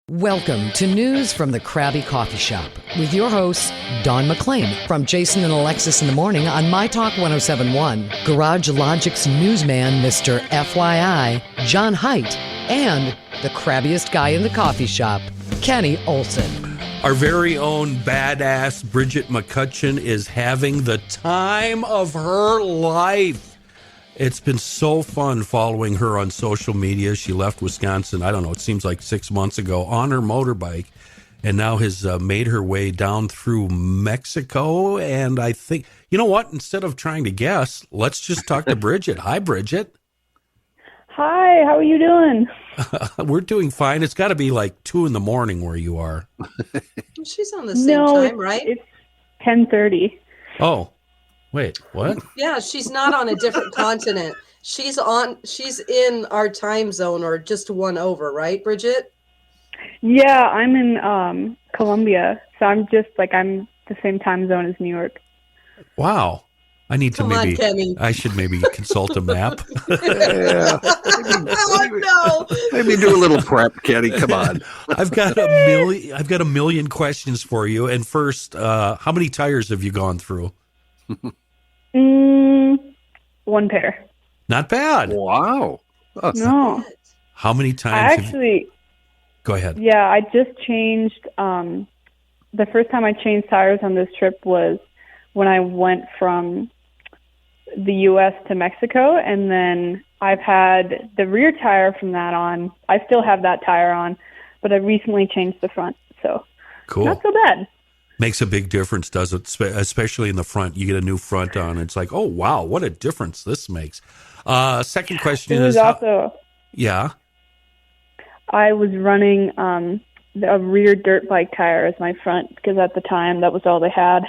Welcome to News from the Crabby Coffee Shop with your hosts, Don McClain from Jason and Alexis in the Morning on My Talk 1071, Garage Logic's newsman, Mr. FYI, John Haidt, and the crabbiest guy in the coffee shop, Kenny Olson. Our very own badass Bridget McCutchen is having the time of her life. It's been so fun following her on social media. She left Wisconsin, I don't know, it seems like 6 months ago, on her motorbike, and now has made her way down through Mexico. And I think, you know what, instead of trying to guess, let's just talk to Bridget. Hi, Bridget. Hi, how are you doing? We're doing fine. It's got to be like 2 a.m. where you are. She's on the same time, right? It's 10:30. Oh. Wait, what? Yeah, she's not on a different continent. She's in our time zone, or just one over, right, Bridget? Yeah, I'm in Colombia, so I'm the same time zone as New York. Wow. I need to Come on, Kenny. I should maybe consult a map. Yeah. Oh no. Maybe do a little prep, Kenny. Come on. I've got a million questions for you. And first, how many tires have you gone through? One pair. Not bad. Wow. Oh, No, How many times? Go ahead. Yeah, I just changed. The first time I changed tires on this trip was when I went from the U.S. to Mexico, and then I've had the rear tire from that on. I still have that tire on, but I recently changed the front, so Cool. not so bad. Makes a big difference, does it? Especially in the front. You get a new front on. It's like, oh, wow, what a difference this makes. Second question It was is... also... Yeah? I was running a rear dirt bike tire as my front because at the time that was all they had.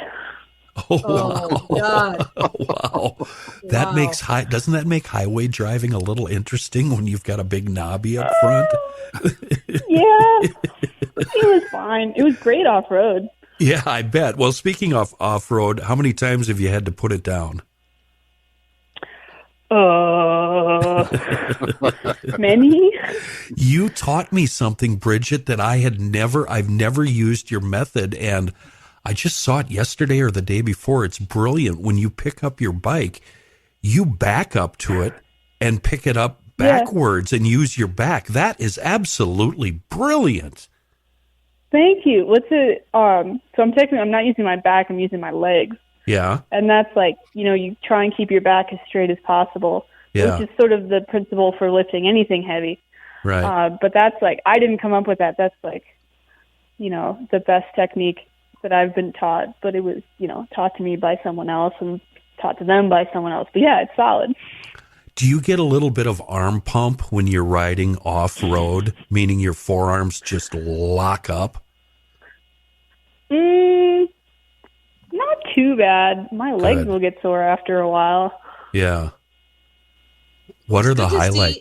Oh, wow. God. Wow. That makes doesn't that make highway driving a little interesting when you've got a big knobby up front? Yeah, it was fine. It was great off-road. Yeah, I bet. Well, speaking of off-road, how many times have you had to put it down? Many. You taught me something, Bridget, that I've never used your method, and I just saw it yesterday or the day before. It's brilliant. When you pick up your bike, you back up to it and pick it up backwards and use your back. That is absolutely brilliant. Thank you. So I'm not using my back, I'm using my legs. Yeah. And that's you try and keep your back as straight as possible, Yeah. which is sort of the principle for lifting anything heavy. Right. But that's I didn't come up with that. That's the best technique that I've been taught, but it was, taught to me by someone else and taught to them by someone else. But yeah, it's solid. Do you get a little bit of arm pump when you're riding off-road, meaning your forearms just lock up? Not too bad. My legs will get sore after a while. Yeah. What are the highlights?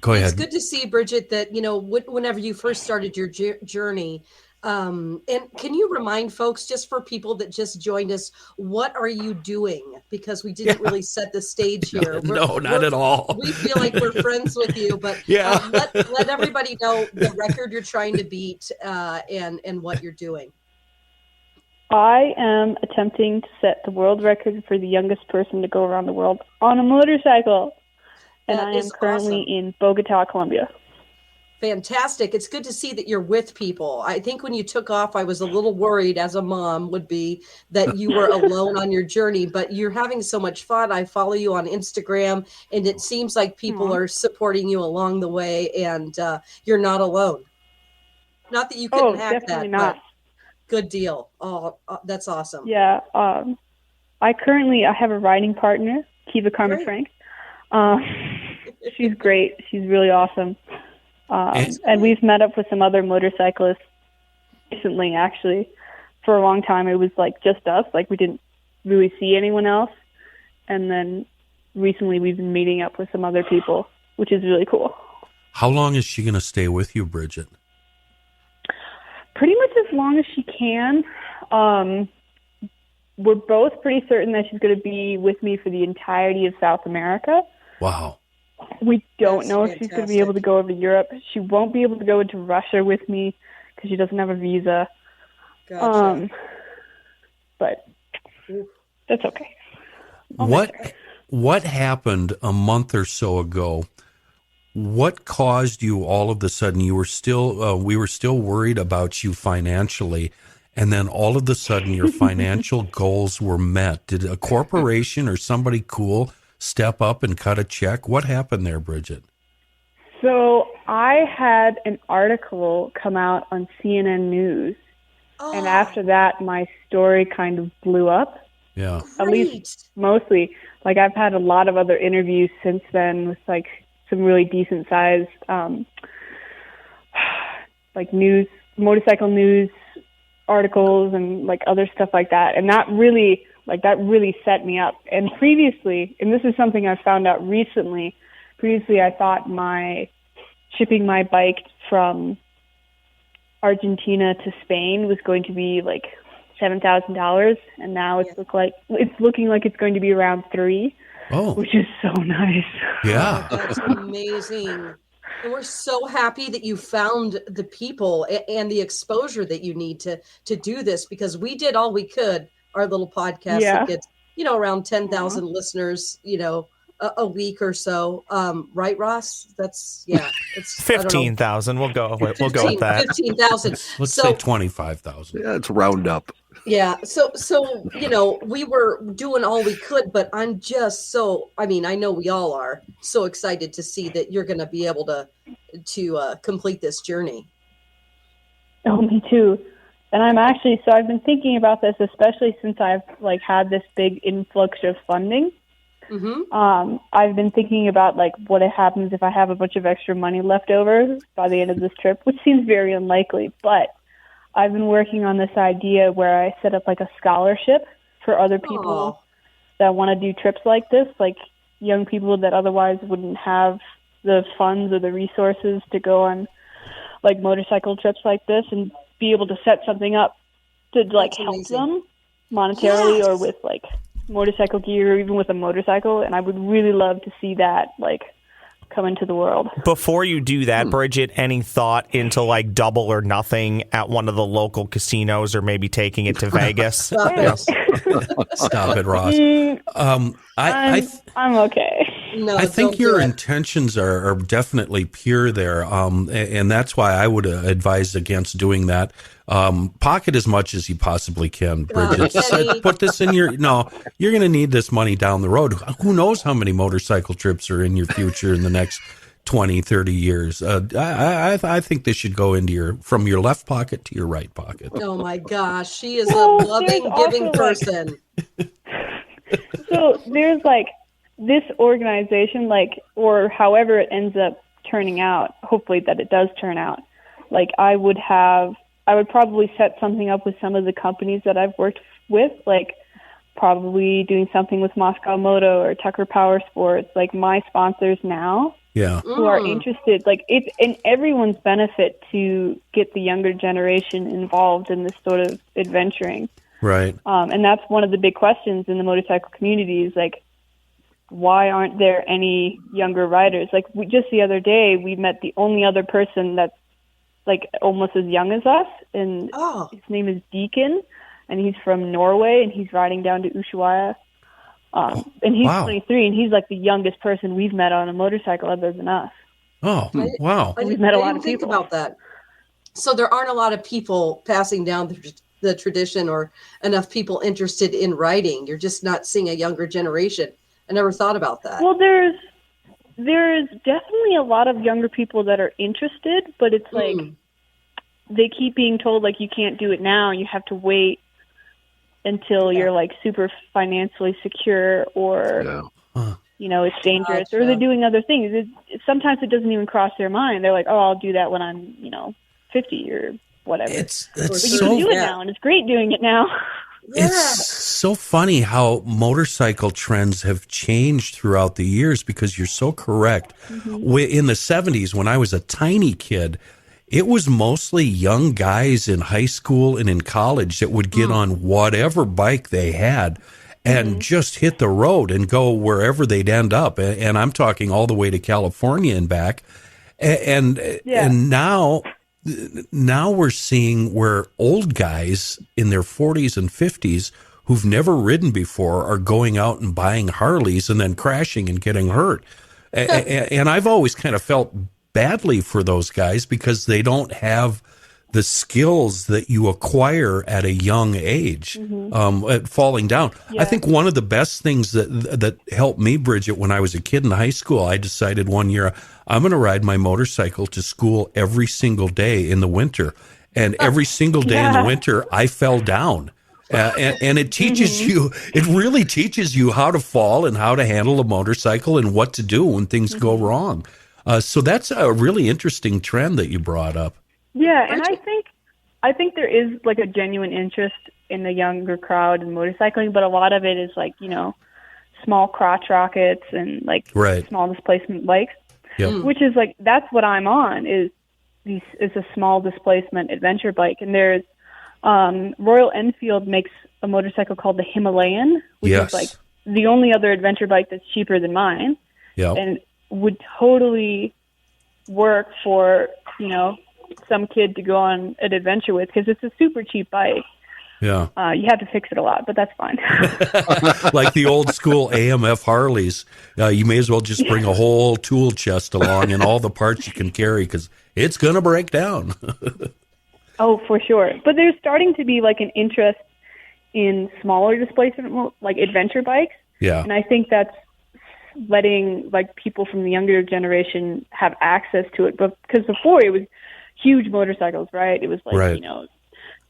Go ahead. It's good to see, Bridget, that, whenever you first started your journey, and can you remind folks, just for people that just joined us, what are you doing? Because we didn't really set the stage here. No, not at all. We feel like we're friends with you, but let everybody know the record you're trying to beat and what you're doing. I am attempting to set the world record for the youngest person to go around the world on a motorcycle. And I am currently in Bogota, Colombia. Fantastic. It's good to see that you're with people. I think when you took off, I was a little worried as a mom would be that you were alone on your journey, but you're having so much fun. I follow you on Instagram, and it seems like people are supporting you along the way, and you're not alone. Not that you couldn't hack that, not. But good deal. Oh, that's awesome. Yeah. I have a riding partner, Kiva Karma Frank. She's great. She's really awesome. And we've met up with some other motorcyclists recently, actually. For a long time, it was just us. We didn't really see anyone else. And then recently we've been meeting up with some other people, which is really cool. How long is she going to stay with you, Bridget? Pretty much as long as she can. We're both pretty certain that she's going to be with me for the entirety of South America. Wow. We don't know if she's going to be able to go over to Europe. She won't be able to go into Russia with me because she doesn't have a visa. Gotcha. But that's okay. I'll miss her. What happened a month or so ago? What caused you all of a sudden? You were still we were still worried about you financially, and then all of a sudden your financial goals were met. Did a corporation or somebody cool step up and cut a check? What happened there, Bridget? So I had an article come out on CNN News, and after that, my story kind of blew up. Yeah. At least mostly. Like, I've had a lot of other interviews since then with, like, some really decent sized, like, motorcycle news articles and, like, other stuff like that. And that really set me up. And previously, and this is something I found out recently, I thought shipping my bike from Argentina to Spain was going to be, like, $7,000, and now it's looking like it's going to be around $3,000, which is so nice. Yeah, that's amazing. And we're so happy that you found the people and the exposure that you need to do this, because we did all we could. Our little podcast that gets around 10,000 listeners, a week or so. Right, Ross? That's it's 15,000. We'll go with that. 15,000. Let's say 25,000. Yeah, it's round up. Yeah. So, we were doing all we could, but I'm just I know we all are so excited to see that you're going to be able to complete this journey. Oh, me too. And I've been thinking about this, especially since I've had this big influx of funding. Mm-hmm. I've been thinking about what happens if I have a bunch of extra money left over by the end of this trip, which seems very unlikely, but I've been working on this idea where I set up a scholarship for other people that want to do trips like this, like young people that otherwise wouldn't have the funds or the resources to go on motorcycle trips like this, and be able to set something up to help them monetarily or with motorcycle gear or even with a motorcycle. And I would really love to see that come into the world. Before you do that, Bridget, any thought into double or nothing at one of the local casinos, or maybe taking it to Vegas? Stop it, Ross. I'm okay. No, I think your intentions are definitely pure there, and that's why I would advise against doing that. Pocket as much as you possibly can, Bridget. Put this in you're going to need this money down the road. Who knows how many motorcycle trips are in your future in the next 20, 30 years. I think this should go into from your left pocket to your right pocket. Oh my gosh, she is a loving, giving person. So there's this organization, or however it ends up turning out, hopefully that it does turn out, I would probably set something up with some of the companies that I've worked with, probably doing something with Moscow Moto or Tucker Power Sports, my sponsors now, who are interested. It's in everyone's benefit to get the younger generation involved in this sort of adventuring. Right. And that's one of the big questions in the motorcycle community is why aren't there any younger riders? Just the other day, we met the only other person that's almost as young as us, and his name is Deacon, and he's from Norway, and he's riding down to Ushuaia. And he's 23, and he's the youngest person we've met on a motorcycle other than us. Oh, wow. We've met a lot of think people. about that. So there aren't a lot of people passing down the tradition, or enough people interested in riding. You're just not seeing a younger generation. I never thought about that. Well, there's definitely a lot of younger people that are interested, but it's they keep being told you can't do it now. You have to wait until you're super financially secure, or it's dangerous, or they're doing other things. Sometimes it doesn't even cross their mind. They're oh, I'll do that when I'm 50 or whatever. It's but so you can do it now, and it's great doing it now. Yeah. It's so funny how motorcycle trends have changed throughout the years, because you're so correct. Mm-hmm. In the 70s, when I was a tiny kid, it was mostly young guys in high school and in college that would get on whatever bike they had and just hit the road and go wherever they'd end up. And I'm talking all the way to California and back. And now now we're seeing where old guys in their 40s and 50s who've never ridden before are going out and buying Harleys and then crashing and getting hurt. And I've always kind of felt badly for those guys because they don't have the skills that you acquire at a young age, at falling down. Yeah. I think one of the best things that helped me, Bridget, when I was a kid in high school, I decided one year I'm going to ride my motorcycle to school every single day in the winter. And every single day in the winter, I fell down. And it teaches you, it really teaches you how to fall and how to handle a motorcycle and what to do when things go wrong. So that's a really interesting trend that you brought up. Yeah, and I think there is like a genuine interest in the younger crowd in motorcycling, but a lot of it is like, small crotch rockets and like small displacement bikes, which is like, that's what I'm on is a small displacement adventure bike. And there's Royal Enfield makes a motorcycle called the Himalayan, which is like the only other adventure bike that's cheaper than mine and would totally work for, some kid to go on an adventure with because it's a super cheap bike. Yeah. You have to fix it a lot, but that's fine. Like the old school AMF Harleys, you may as well just bring a whole tool chest along and all the parts you can carry because it's going to break down. Oh, for sure. But there's starting to be like an interest in smaller displacement, like adventure bikes. Yeah. And I think that's letting like people from the younger generation have access to it. But because before it was huge motorcycles, right? It was like,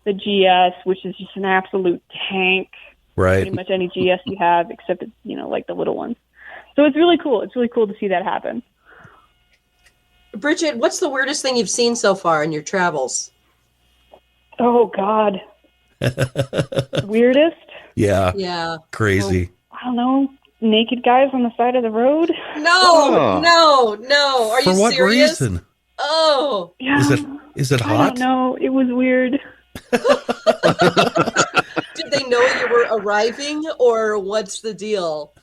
the GS, which is just an absolute tank. Right. Pretty much any GS you have, except it's, like the little ones. So it's really cool. It's really cool to see that happen. Bridget, what's the weirdest thing you've seen so far in your travels? Oh, God. Weirdest? Yeah. Yeah. Crazy. I don't know. Naked guys on the side of the road? No. Are you For what serious? reason? Oh. Yeah. Is it hot? I don't know. It was weird. Did they know you were arriving or what's the deal?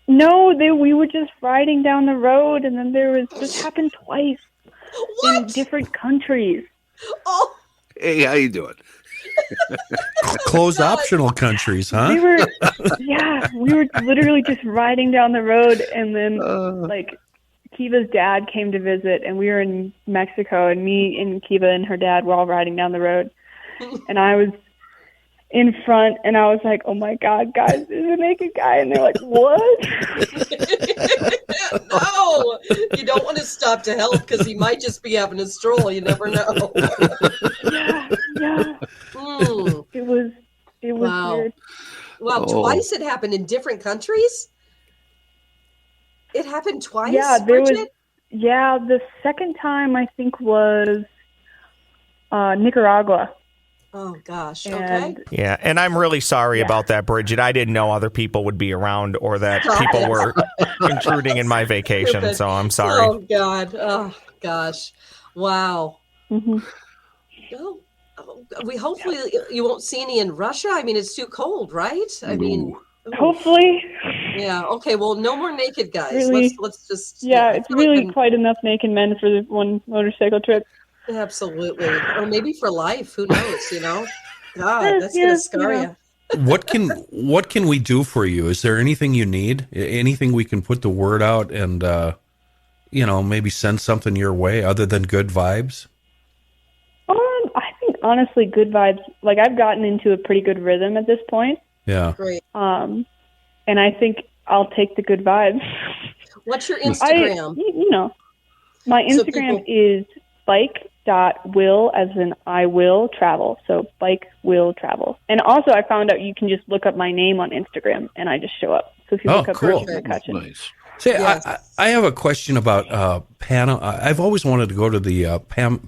No, we were just riding down the road and then this happened twice in different countries. Oh. Hey, how you doing? Closed optional countries, huh? We were literally just riding down the road and then like Kiva's dad came to visit and we were in Mexico and me and Kiva and her dad were all riding down the road and I was in front and I was like, oh my God, guys, there's a naked guy. And they're like, what? No, you don't want to stop to help because he might just be having a stroll. You never know. Yeah. It was weird. Wow, twice it happened in different countries? It happened twice? Yeah, Bridget? the second time I think was Nicaragua. Oh gosh. Okay. Yeah, and I'm really sorry about that, Bridget. I didn't know other people would be around or that people were intruding in my vacation, so I'm sorry. Oh God. Oh gosh. Wow. Mm-hmm. Well, we hopefully you won't see any in Russia. I mean, it's too cold, right? I mean, hopefully. Yeah. Okay. Well, no more naked guys. Really, let's just. Yeah, it's really quite enough naked men for the one motorcycle trip. Absolutely, or maybe for life. Who knows? God, that's gonna scar you. What can we do for you? Is there anything you need? Anything we can put the word out and maybe send something your way other than good vibes? I think honestly, good vibes. Like I've gotten into a pretty good rhythm at this point. Yeah. Great. And I think I'll take the good vibes. What's your Instagram? My Instagram is bike.will, as in I will travel. So bike will travel. And also I found out you can just look up my name on Instagram and I just show up. So if you look up cool. Bridget McCutchen. Nice. Say, yes. I have a question about Panama. I've always wanted to go to the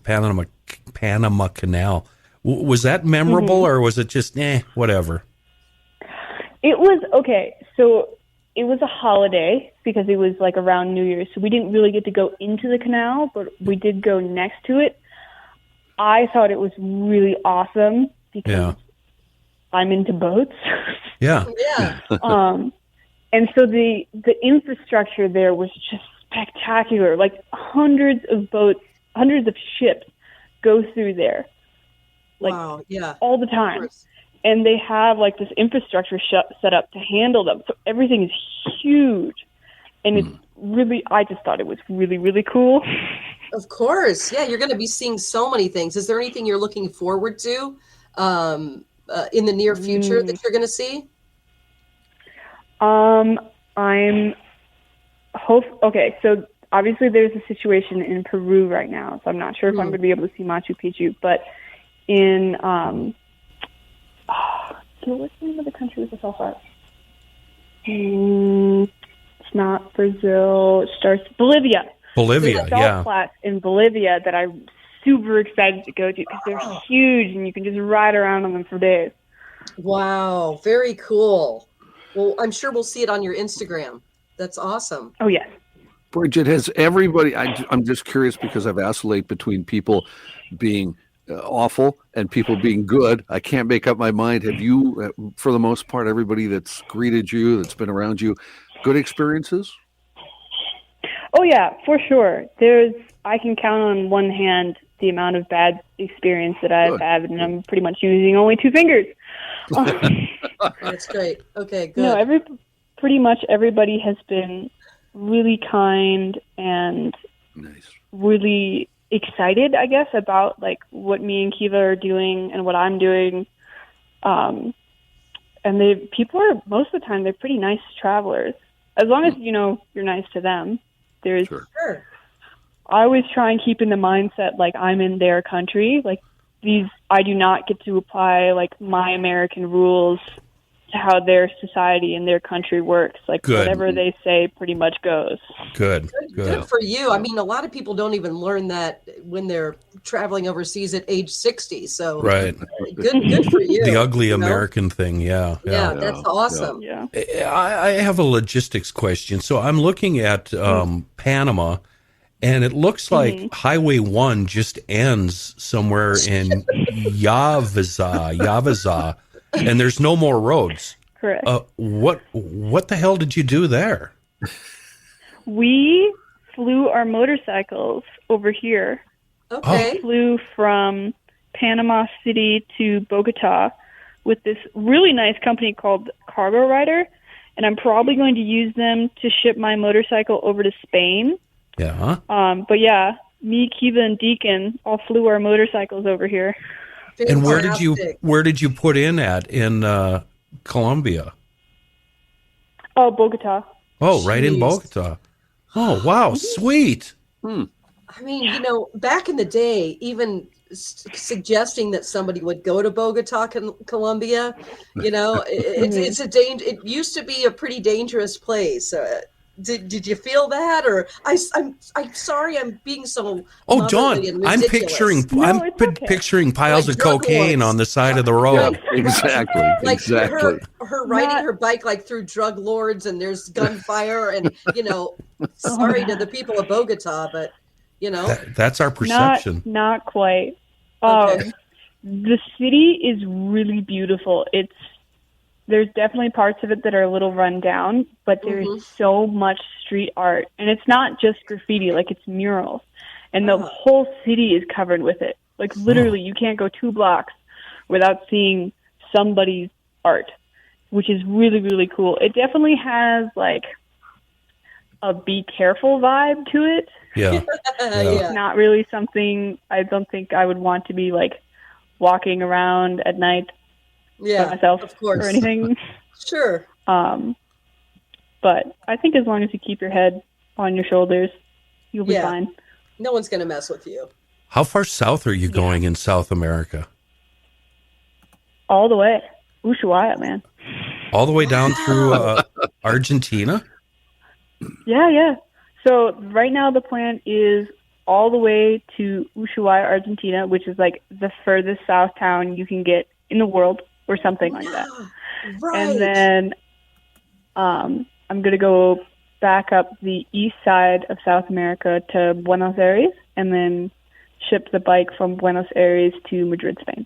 Panama Canal. Was that memorable or was it just, whatever? It was, okay, so it was a holiday because it was like around New Year's. So we didn't really get to go into the canal, but we did go next to it. I thought it was really awesome because I'm into boats. Yeah. Yeah. And so the infrastructure there was just spectacular. Like hundreds of boats, hundreds of ships go through there, like wow, yeah, all the of time. course. And they have like this infrastructure set up to handle them. So everything is huge. And it's really, I just thought it was really, really cool. Of course. Yeah, you're going to be seeing so many things. Is there anything you're looking forward to in the near future that you're going to see? Okay, so obviously there's a situation in Peru right now, so I'm not sure if I'm going to be able to see Machu Picchu, but in, what's the name of the country with the self art? It's not Brazil, it starts, Bolivia. Bolivia, There's yeah. flats in Bolivia that I'm super excited to go to because they're huge and you can just ride around on them for days. Wow, very cool. Well, I'm sure we'll see it on your Instagram. That's awesome. Oh, yes. Bridget, has everybody, I'm just curious because I've oscillate between people being awful and people being good. I can't make up my mind. Have you, for the most part, everybody that's greeted you, that's been around you, good experiences? Oh, yeah, for sure. I can count on one hand the amount of bad experience that I've had, and I'm pretty much using only two fingers. That's great. Okay, good. No, pretty much everybody has been really kind and really excited, I guess, about like what me and Kiva are doing and what I'm doing. And people are, most of the time, they're pretty nice travelers. As long as, you're nice to them. Sure. I always try and keep in the mindset like I'm in their country. Like I do not get to apply like my American rules to how their society and their country works. Like whatever they say pretty much goes. Good for you. I mean, a lot of people don't even learn that when they're traveling overseas at age 60. So right. Good for you. The ugly American thing. Yeah. That's awesome. Yeah. I have a logistics question. So I'm looking at Panama, and it looks like Highway 1 just ends somewhere in Yavaza, and there's no more roads. Correct. What the hell did you do there? We flew our motorcycles over here. Okay. We flew from Panama City to Bogota with this really nice company called Cargo Rider, and I'm probably going to use them to ship my motorcycle over to Spain. Yeah. But yeah, me, Kiva, and Deacon all flew our motorcycles over here. And where did you put in Colombia? Oh, Bogota. Oh, right in Bogota. Oh, wow, sweet. I mean, back in the day, even suggesting that somebody would go to Bogota, Colombia, it's a it used to be a pretty dangerous place. Did you feel that, or I'm sorry, I'm being so. Oh, Dawn, I'm picturing piles of cocaine on the side of the road. Yeah, exactly. Like her riding her bike like through drug lords, and there's gunfire, and sorry to the people of Bogota, but that's our perception. Not quite. Okay. The city is really beautiful. There's definitely parts of it that are a little run down, but there's so much street art. And it's not just graffiti, like it's murals. And the whole city is covered with it. Like literally, you can't go 2 blocks without seeing somebody's art, which is really, really cool. It definitely has like a be careful vibe to it. Yeah. It's not really something I don't think I would want to be like walking around at night by myself of course. or anything. Sure. But I think as long as you keep your head on your shoulders, you'll be fine. No one's going to mess with you. How far south are you going in South America? All the way. Ushuaia, man. All the way down through Argentina? Yeah. So right now the plan is all the way to Ushuaia, Argentina, which is like the furthest south town you can get in the world or something like that. Right. And then I'm going to go back up the east side of South America to Buenos Aires and then ship the bike from Buenos Aires to Madrid, Spain.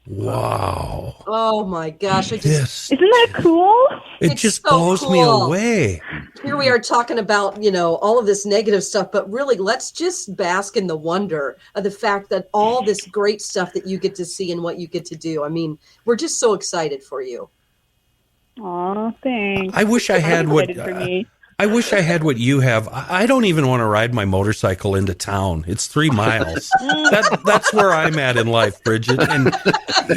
Wow. Oh my gosh! This Isn't that cool? it It's just so blows me cool. away. Here we are talking about, all of this negative stuff, but really let's just bask in the wonder of the fact that all this great stuff that you get to see and what you get to do. I mean, we're just so excited for you. Aw, thanks. I wish I had what Excited for me. I wish I had what you have. I don't even want to ride my motorcycle into town. It's 3 miles. That's where I'm at in life, Bridget. And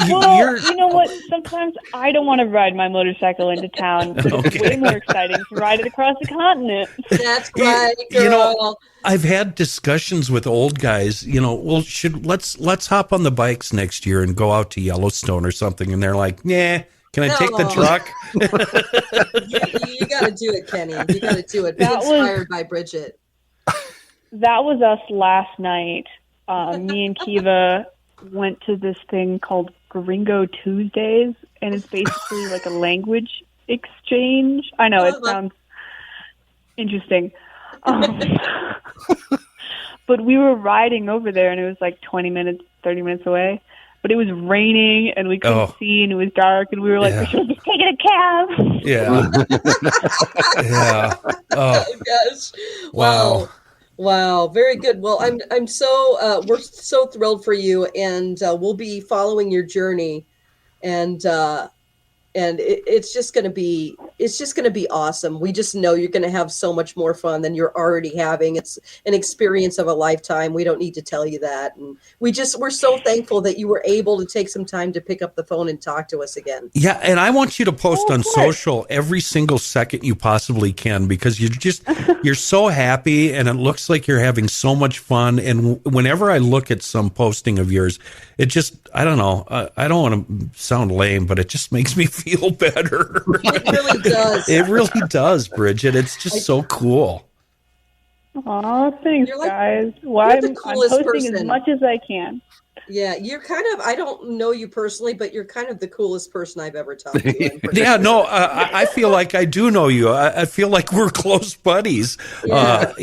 Well, you know what? Sometimes I don't want to ride my motorcycle into town, but it's way more exciting to ride it across the continent. That's right, girl. You know, I've had discussions with old guys. Well, let's hop on the bikes next year and go out to Yellowstone or something. And they're like, "Nah, can I take the truck?" you got to do it, Kenny. You got to do it. Be inspired by Bridget. That was us last night. Me and Kiva went to this thing called Gringo Tuesdays, and it's basically like a language exchange. I know, it sounds interesting. But we were riding over there, and it was like 20 minutes, 30 minutes away. But it was raining, and we couldn't see, and it was dark, and we were like, we should have just taken a cab. Yeah. Yeah. Oh, gosh. Wow. Very good. Well, I'm so we're so thrilled for you, and we'll be following your journey, and it's just going to be awesome. We just know you're going to have so much more fun than you're already having. It's an experience of a lifetime. We don't need to tell you that. And we're so thankful that you were able to take some time to pick up the phone and talk to us again. yeah. And I want you to post on social every single second you possibly can, because you're so happy, and it looks like you're having so much fun. And whenever I look at some posting of yours, it just, I don't know, I don't want to sound lame, but it just makes me feel better. It really does. It really does, Bridget. It's just so cool. Aw, thanks, guys. Well, you're the I'm coolest posting person. as much as I can. Yeah, you're kind of, I don't know you personally, but you're kind of the coolest person I've ever talked to. Yeah, no, I feel like I do know you. I feel like we're close buddies. Yeah.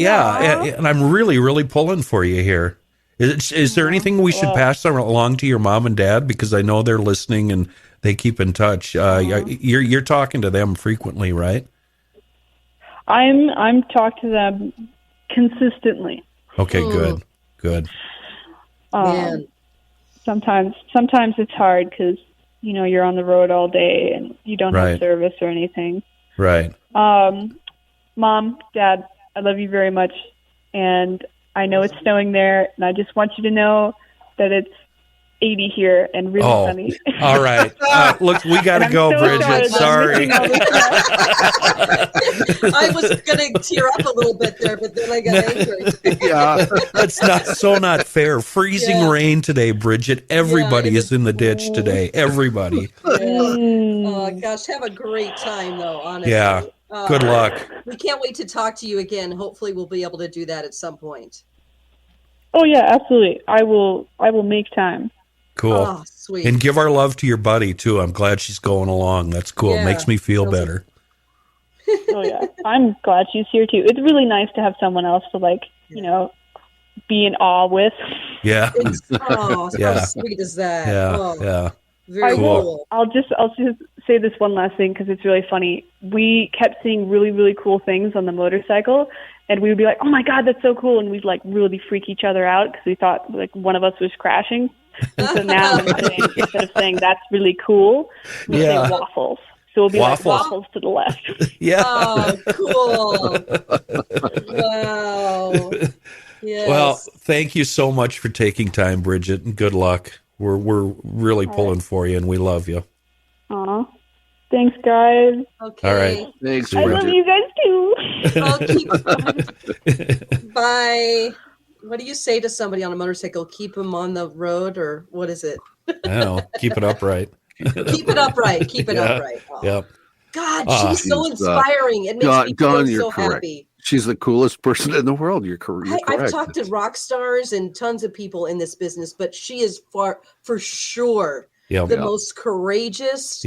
And I'm really, really pulling for you here. Is there anything we should pass along to your mom and dad? Because I know they're listening and they keep in touch. You're talking to them frequently, right? I'm talking to them consistently. Okay, good. Man. Sometimes it's hard because you're on the road all day and you don't have service or anything. Right. Mom, Dad, I love you very much, and I know it's snowing there, and I just want you to know that it's 80 here and really sunny. All right. Look, we got to go, Bridget. Sorry. I was going to tear up a little bit there, but then I got angry. Yeah, that's not fair. Freezing rain today, Bridget. Everybody is in the ditch today. Everybody. Oh, gosh. Have a great time, though, honestly. Yeah. Good luck. We can't wait to talk to you again. Hopefully we'll be able to do that at some point. Oh, yeah, absolutely. I will make time. Cool. Oh, sweet. And give our love to your buddy, too. I'm glad she's going along. That's cool. Yeah. Makes me feel better. Oh, yeah. I'm glad she's here, too. It's really nice to have someone else to, be in awe with. Yeah. How sweet is that? Yeah. Very cool. I'll just say this one last thing because it's really funny. We kept seeing really, really cool things on the motorcycle, and we would be like, "Oh my God, that's so cool!" And we'd really freak each other out because we thought one of us was crashing. And so now instead of saying "that's really cool," we say waffles. So we'll be like waffles to the left. Yeah. Oh, cool. Wow. Yes. Well, thank you so much for taking time, Bridget, and good luck. We're really pulling for you, and we love you. Aw. Thanks, guys. Okay. All right. Thanks, I love you guys, too. Bye. What do you say to somebody on a motorcycle? Keep them on the road, or what is it? I don't know. Keep it upright. Keep it upright. Keep it upright. Oh. Yep. God, she's so inspiring. It makes me feel so happy. She's the coolest person in the world. You're correct. I've talked to rock stars and tons of people in this business, but she is for sure the most courageous,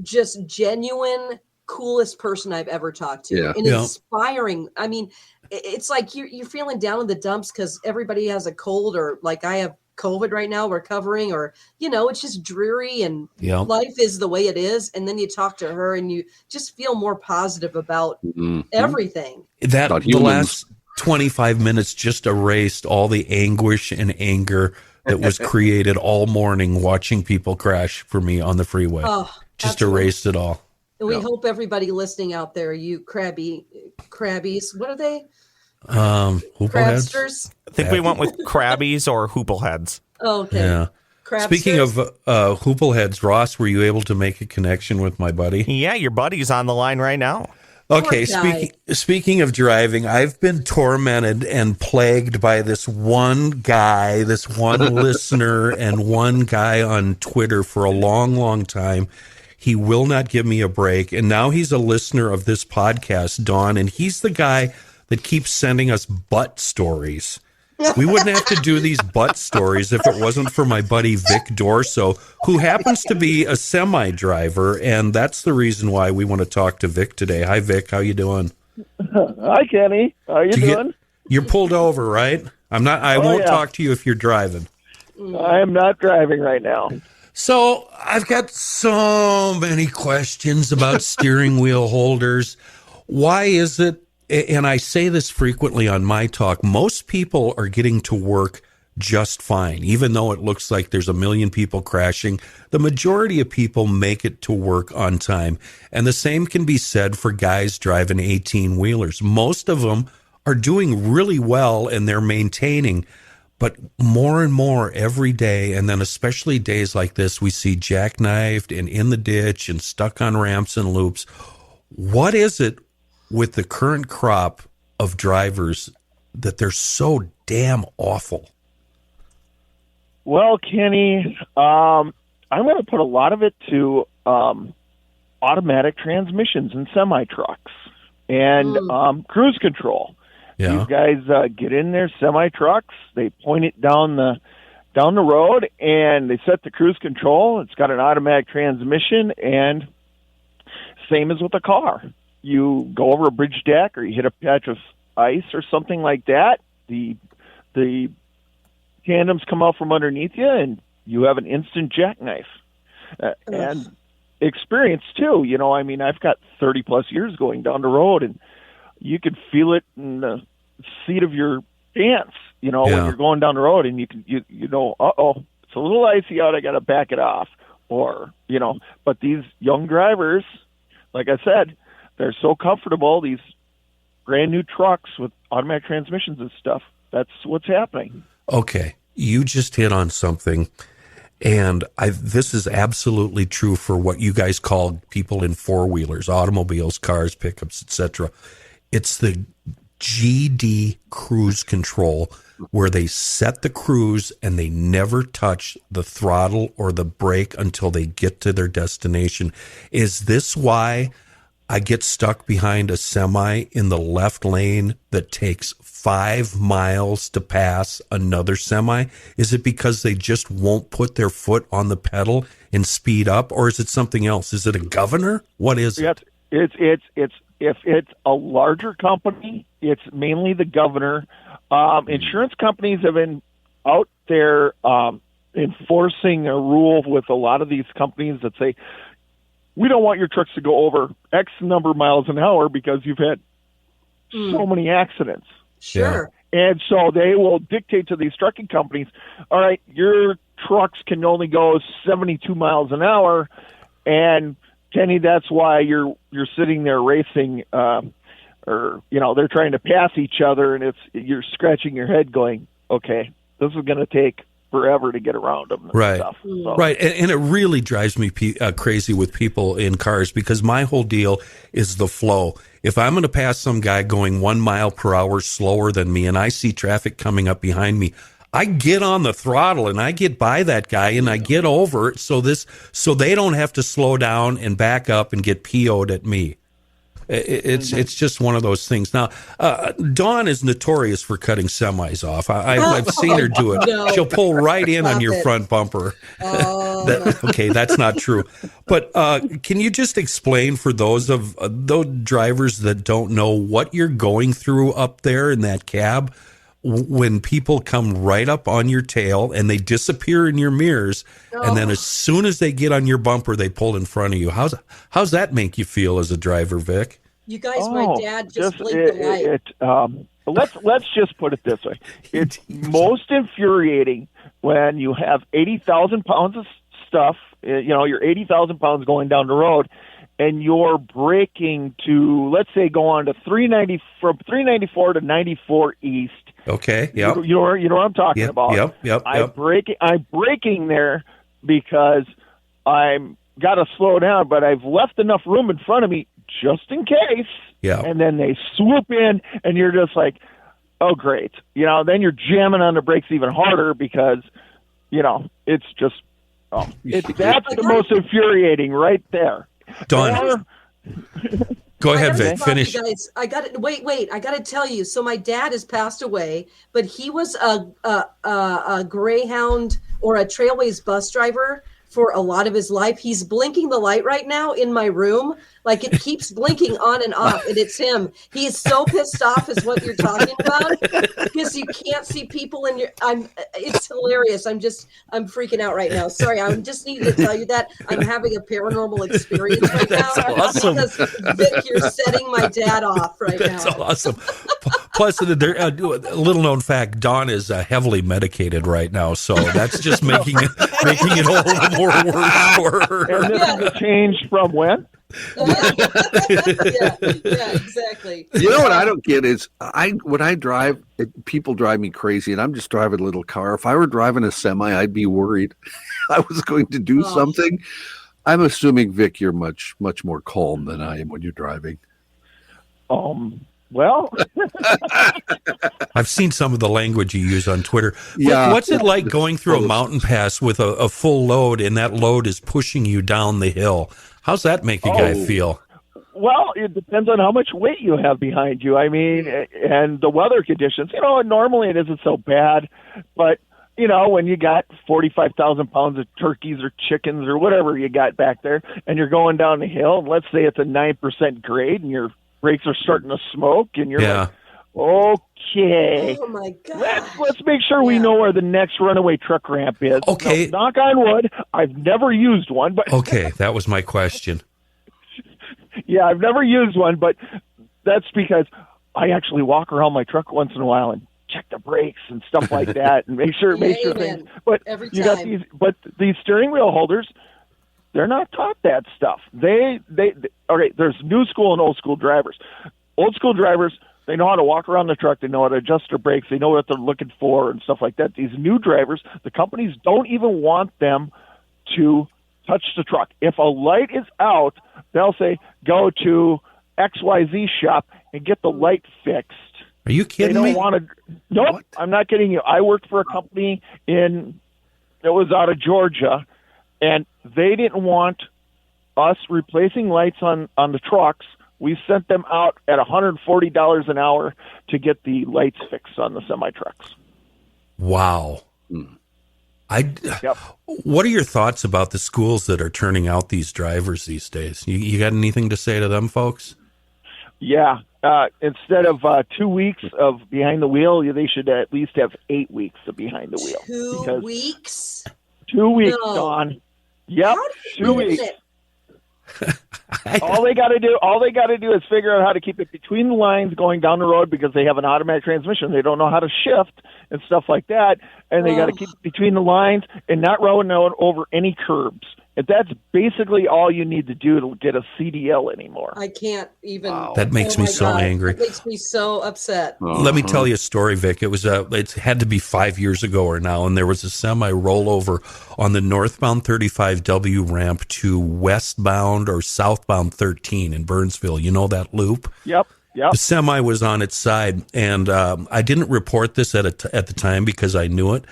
just genuine, coolest person I've ever talked to, and inspiring. I mean, it's like you're feeling down in the dumps because everybody has a cold, or like I have COVID right now, recovering, or, it's just dreary and Yeah. life is the way it is. And then you talk to her and you just feel more positive about everything. The last 25 minutes just erased all the anguish and anger that was created all morning watching people crash for me on the freeway. Oh, just absolutely. erased it all. And we hope everybody listening out there, you crabbies, what are they? Hoopleheads? Crabsters? I think we went with Crabbies or Hoopleheads. Oh, okay. Yeah. Crabsters? Speaking of Hoopleheads, Ross, were you able to make a connection with my buddy? Yeah, your buddy's on the line right now. Okay, Poor guy. speaking of driving, I've been tormented and plagued by this one guy, this one listener, and one guy on Twitter for a long, long time. He will not give me a break, and now he's a listener of this podcast, Dawn, and he's the guy that keeps sending us butt stories. We wouldn't have to do these butt stories if it wasn't for my buddy Vic Dorso, who happens to be a semi driver, and that's the reason why we want to talk to Vic today. Hi, Vic. How you doing? Hi, Kenny. How you doing? You're pulled over, right? I won't talk to you if you're driving. I am not driving right now. So I've got so many questions about steering wheel holders. Why is it? And I say this frequently on my talk, most people are getting to work just fine, even though it looks like there's a million people crashing. The majority of people make it to work on time. And the same can be said for guys driving 18-wheelers. Most of them are doing really well and they're maintaining. But more and more every day, and then especially days like this, we see jackknifed and in the ditch and stuck on ramps and loops. What is it with the current crop of drivers that they're so damn awful? Well, Kenny, I'm going to put a lot of it to automatic transmissions in semi-trucks and cruise control. Yeah. These guys get in their semi-trucks, they point it down the road, and they set the cruise control. It's got an automatic transmission, and same as with a car. You go over a bridge deck or you hit a patch of ice or something like that, the tandems come out from underneath you, and you have an instant jackknife. And experience, too. I've got 30-plus years going down the road, and you could feel it in the seat of your pants, when you're going down the road, and you know, uh-oh, it's a little icy out, I got to back it off. Or, but these young drivers, like I said, they're so comfortable, these brand new trucks with automatic transmissions and stuff. That's what's happening. Okay, you just hit on something, and this is absolutely true for what you guys call people in four-wheelers, automobiles, cars, pickups, etc. It's the GD cruise control where they set the cruise and they never touch the throttle or the brake until they get to their destination. Is this why I get stuck behind a semi in the left lane that takes 5 miles to pass another semi? Is it because they just won't put their foot on the pedal and speed up, or is it something else? Is it a governor? What is it? It's if it's a larger company, it's mainly the governor. Insurance companies have been out there enforcing a rule with a lot of these companies that say, we don't want your trucks to go over X number of miles an hour because you've had so many accidents. Sure. And so they will dictate to these trucking companies, all right, your trucks can only go 72 miles an hour. And Kenny, that's why you're sitting there racing, or, they're trying to pass each other, and you're scratching your head going, okay, this is going to take forever to get around them. Right. Stuff. So. Right. And it really drives me crazy with people in cars, because my whole deal is the flow. If I'm going to pass some guy going 1 mile per hour slower than me and I see traffic coming up behind me, I get on the throttle and I get by that guy and I get over so they don't have to slow down and back up and get PO'd at me. It's just one of those things. Now, Dawn is notorious for cutting semis off. I've seen her do it. No. She'll pull right in on your it. front bumper. Oh, Okay, that's not true. But can you just explain for those drivers that don't know what you're going through up there in that cab? when people come right up on your tail and they disappear in your mirrors, and then as soon as they get on your bumper, they pull in front of you. How's that make you feel as a driver, Vic? You guys, my dad just blinked the light. Let's just put it this way. It's most infuriating when you have 80,000 pounds of stuff, you're 80,000 pounds going down the road, and you're braking to, let's say, go on to 394 to 94 East. Okay, yeah. You know what I'm talking about. Yep. I'm braking there because I'm got to slow down, but I've left enough room in front of me just in case. Yeah. And then they swoop in, and you're just like, oh, great. Then you're jamming on the brakes even harder because, it's just, that's the most infuriating right there. Done. Go ahead, Vic. Finish. Guys, I got it. Wait. I got to tell you. So my dad has passed away, but he was a Greyhound or a Trailways bus driver for a lot of his life. He's blinking the light right now in my room. Like it keeps blinking on and off, and it's him. He is so pissed off is what you're talking about because you can't see people in your, it's hilarious. I'm freaking out right now. Sorry. I just needed to tell you that I'm having a paranormal experience right now. That's awesome. Because Vic, you're setting my dad off right That's now. awesome. Plus, a little known fact: Dawn is heavily medicated right now, so that's just making it all the more worse for her. And this is a change from when? yeah, exactly. You know what I don't get is when I drive, people drive me crazy, and I'm just driving a little car. If I were driving a semi, I'd be worried I was going to do something. I'm assuming, Vic, you're much more calm than I am when you're driving. Well, I've seen some of the language you use on Twitter. Yeah. What's it like going through a mountain pass with a full load, and that load is pushing you down the hill? How's that make a guy feel? Well, it depends on how much weight you have behind you. I mean, and the weather conditions. Normally it isn't so bad, but when you got 45,000 pounds of turkeys or chickens or whatever you got back there, and you're going down the hill, and let's say it's a 9% grade, and your brakes are starting to smoke, and you're like, okay. Oh my God. Let's make sure we know where the next runaway truck ramp is. Okay. Now, knock on wood. I've never used one, but Okay, that was my question. yeah, I've never used one, but that's because I actually walk around my truck once in a while and check the brakes and stuff like that, and make sure things. But every you got time. these steering wheel holders. They're not taught that stuff. They there's new school and old school drivers. Old school drivers, they know how to walk around the truck. They know how to adjust their brakes. They know what they're looking for and stuff like that. These new drivers, the companies don't even want them to touch the truck. If a light is out, they'll say, go to XYZ shop and get the light fixed. Are you kidding me? They don't want to. Nope, What? I'm not kidding you. I worked for a company that was out of Georgia, and they didn't want us replacing lights on the trucks. We sent them out at $140 an hour to get the lights fixed on the semi-trucks. Wow. What are your thoughts about the schools that are turning out these drivers these days? You got anything to say to them, folks? Yeah. Instead of 2 weeks of behind the wheel, they should at least have 8 weeks of behind the wheel. 2 weeks? 2 weeks, No. Dawn. Yep, How do you 2 manage weeks. it? All they got to do is figure out how to keep it between the lines going down the road because they have an automatic transmission. They don't know how to shift and stuff like that, and they got to keep it between the lines and not rolling out over any curbs. And that's basically all you need to do to get a CDL anymore. I can't even. Wow. That makes me my so angry. That makes me so upset. Let me tell you a story, Vic. It was it had to be 5 years ago or now, and there was a semi rollover on the northbound 35W ramp to westbound or southbound 13 in Burnsville. You know that loop? Yep. The semi was on its side, and I didn't report this at the time because I knew it.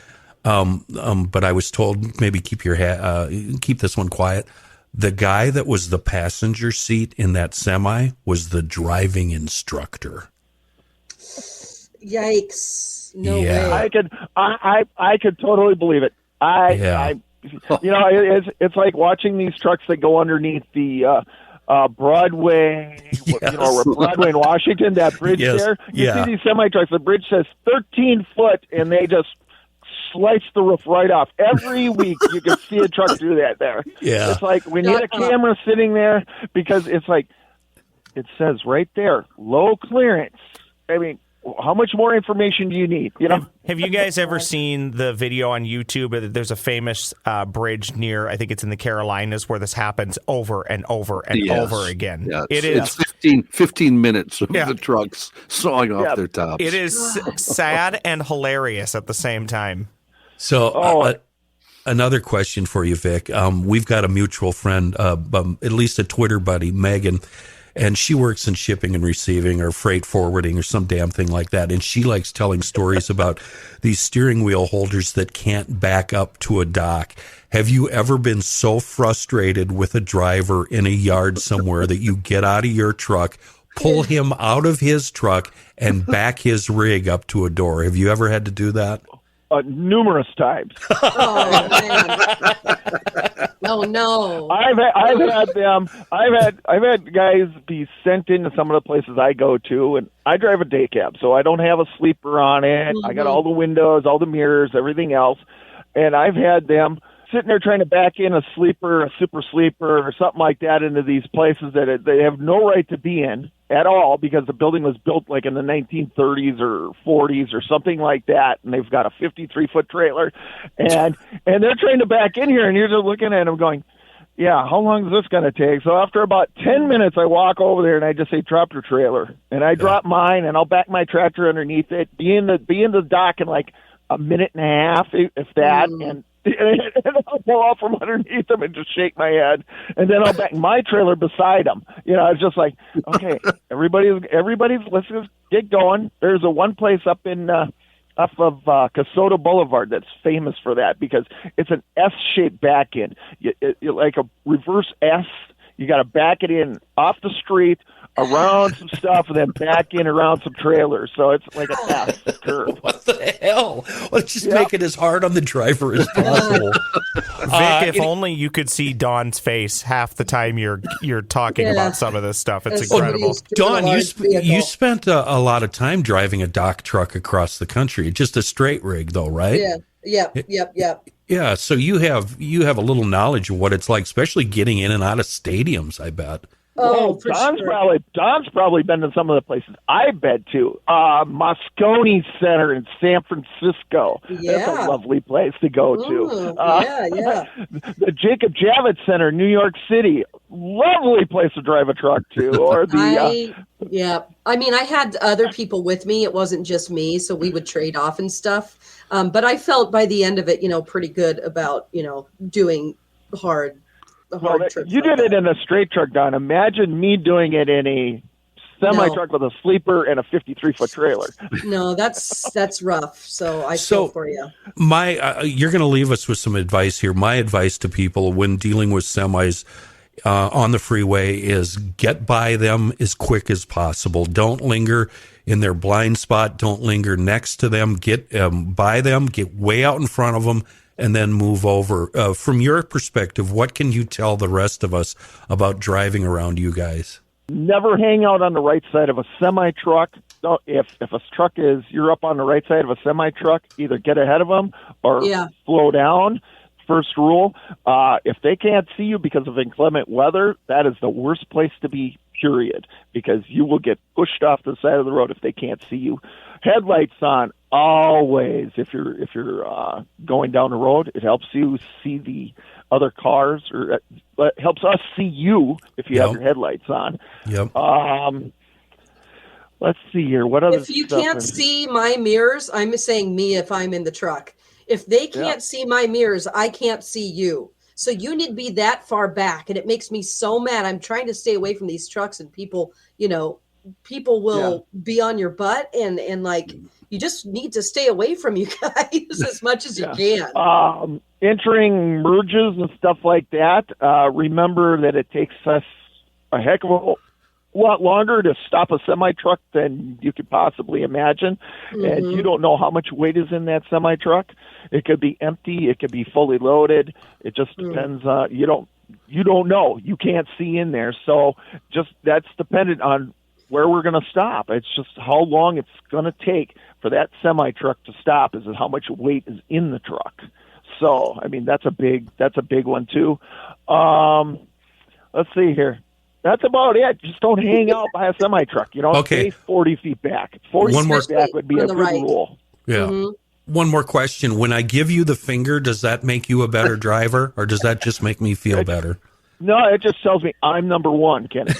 But I was told maybe keep this one quiet. The guy that was the passenger seat in that semi was the driving instructor. Yikes! No Yeah. way. I could totally believe it. It's like watching these trucks that go underneath the Broadway, Broadway in Washington, that bridge there. You see these semi-trucks, the bridge says 13 foot, and they just slice the roof right off. Every week you can see a truck do that there. Yeah. It's like when you had a camera sitting there, because it's like, it says right there, low clearance. I mean, how much more information do you need? Have you guys ever seen the video on YouTube? There's a famous bridge near, I think it's in the Carolinas, where this happens over and over and over again. Yeah, it's 15 minutes of the trucks sawing off their tops. It is sad and hilarious at the same time. So another question for you, Vic. We've got a mutual friend, at least a Twitter buddy, Megan, and she works in shipping and receiving or freight forwarding or some damn thing like that. And she likes telling stories about these steering wheel holders that can't back up to a dock. Have you ever been so frustrated with a driver in a yard somewhere that you get out of your truck, pull him out of his truck, and back his rig up to a door? Have you ever had to do that? Numerous times. Oh man! Oh no! I've had them. I've had guys be sent into some of the places I go to, and I drive a day cab, so I don't have a sleeper on it. I got all the windows, all the mirrors, everything else, and I've had them sitting there trying to back in a sleeper, a super sleeper, or something like that into these places that they have no right to be in at all, because the building was built like in the 1930s or 40s or something like that, and they've got a 53-foot trailer, and they're trying to back in here, and you're just looking at them going, yeah, how long is this going to take? So after about 10 minutes, I walk over there and I just say, drop your trailer, and I drop mine, and I'll back my tractor underneath it, be in the dock in like a minute and a half, if that, and I'll pull off from underneath them and just shake my head, and then I'll back my trailer beside them. It's just like, okay, everybody's. Let's just get going. There's a one place up in off of Casota Boulevard that's famous for that, because it's an S-shaped back in, like a reverse S. You got to back it in off the street, around some stuff, and then back in around some trailers. So it's like a S curve. What the hell? Let's just make it as hard on the driver as possible. Vic, if only you could see Dawn's face half the time you're talking about some of this stuff. It's incredible. Dawn, you spent a lot of time driving a dock truck across the country. Just a straight rig, though, right? Yep. Yeah, so you have a little knowledge of what it's like, especially getting in and out of stadiums, I bet. Don's probably been to some of the places I've been to. Moscone Center in San Francisco. Yeah. That's a lovely place to go to. The Jacob Javits Center in New York City. Lovely place to drive a truck to. Or I mean, I had other people with me. It wasn't just me, so we would trade off and stuff. But I felt by the end of it, pretty good about, doing hard trips. You did it in a straight truck, Don. Imagine me doing it in a semi-truck with a sleeper and a 53-foot trailer. No, that's rough. So I feel for you. You're going to leave us with some advice here. My advice to people when dealing with semis on the freeway is get by them as quick as possible. Don't linger in their blind spot. Don't linger next to them. Get by them. Get way out in front of them, and then move over. From your perspective, what can you tell the rest of us about driving around you guys? Never hang out on the right side of a semi-truck. If a truck is, you're up on the right side of a semi-truck, either get ahead of them or slow down. First rule, if they can't see you because of inclement weather, that is the worst place to be, period, because you will get pushed off the side of the road if they can't see you. Headlights on always. If you're going down the road, it helps you see the other cars, or it helps us see you if you have your headlights on. Yep. Let's see here. What other? If you can't see my mirrors, I'm saying me if I'm in the truck. If they can't see my mirrors, I can't see you. So you need to be that far back, and it makes me so mad. I'm trying to stay away from these trucks, and people will be on your butt, and like you just need to stay away from you guys as much as you can. Entering merges and stuff like that. Remember that it takes us a heck of a lot longer to stop a semi-truck than you could possibly imagine. And you don't know how much weight is in that semi-truck. It could be empty. It could be fully loaded. It just depends. you don't know. You can't see in there. So just that's dependent on where we're going to stop. It's just how long it's going to take for that semi-truck to stop is how much weight is in the truck. So, I mean, that's a big one too. Let's see here. That's about it. Just don't hang out by a semi-truck. Okay. Stay 40 feet back. 40 feet back would be a good rule. Yeah. Mm-hmm. One more question. When I give you the finger, does that make you a better driver, or does that just make me feel better? No, it just tells me I'm number one, Kenny.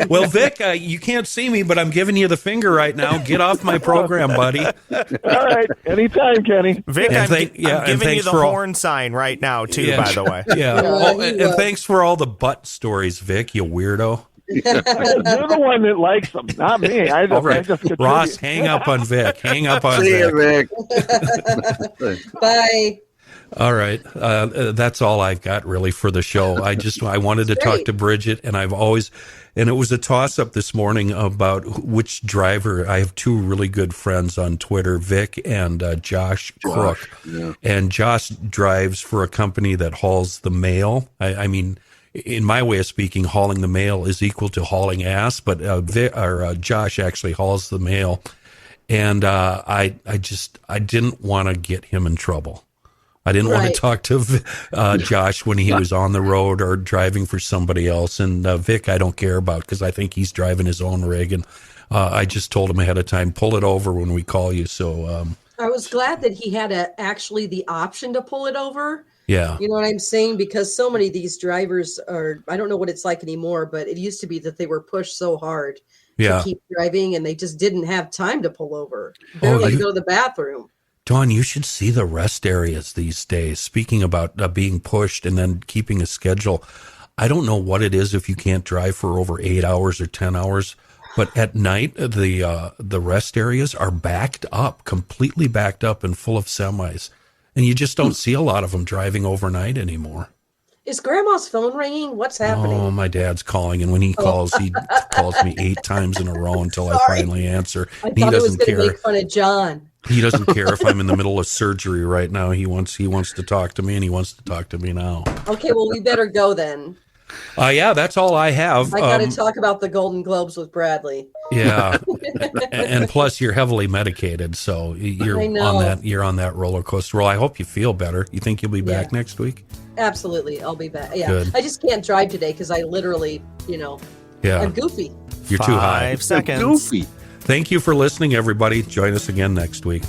Well, Vic, you can't see me, but I'm giving you the finger right now. Get off my program, buddy. All right. Anytime, Kenny. Vic, I'm giving you the horn sign right now, too, by the way. Yeah. And thanks for all the butt stories, Vic, you weirdo. You're the one that likes them, not me. All right. Ross, hang up on Vic. Hang up on See Vic. you, Vic. Bye. All right. That's all I've got really for the show. I wanted to talk to Bridget, and it was a toss up this morning about which driver. I have two really good friends on Twitter, Vic and Josh Crook. Yeah. And Josh drives for a company that hauls the mail. I mean, in my way of speaking, hauling the mail is equal to hauling ass, but Josh actually hauls the mail. And I didn't want to get him in trouble. I didn't want to talk to Josh when he was on the road or driving for somebody else. And Vic, I don't care about because I think he's driving his own rig. And I just told him ahead of time, pull it over when we call you. So I was glad that he had actually the option to pull it over. Yeah. You know what I'm saying? Because so many of these drivers I don't know what it's like anymore, but it used to be that they were pushed so hard to keep driving and they just didn't have time to pull over. Barely to go to the bathroom. Dawn, you should see the rest areas these days. Speaking about being pushed and then keeping a schedule, I don't know what it is if you can't drive for over 8 hours or 10 hours, but at night the rest areas are backed up, completely backed up and full of semis, and you just don't see a lot of them driving overnight anymore. Is Grandma's phone ringing? What's happening? Oh, my dad's calling, and when he calls, he calls me 8 times in a row until I finally answer. I thought he was going to make fun of John. He doesn't care if I'm in the middle of surgery right now. He wants to talk to me, and he wants to talk to me now. Okay, well, we better go then. Yeah, that's all I have. I got to talk about the Golden Globes with Bradley. Yeah, and plus you're heavily medicated, so you're on that roller coaster. Well, I hope you feel better. You think you'll be back next week? Absolutely, I'll be back. Yeah, Good. I just can't drive today because I literally, I'm goofy. You're too high. 5 seconds. Goofy. Thank you for listening, everybody. Join us again next week.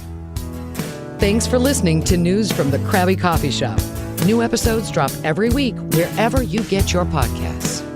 Thanks for listening to News from the Crabby Coffee Shop. New episodes drop every week wherever you get your podcasts.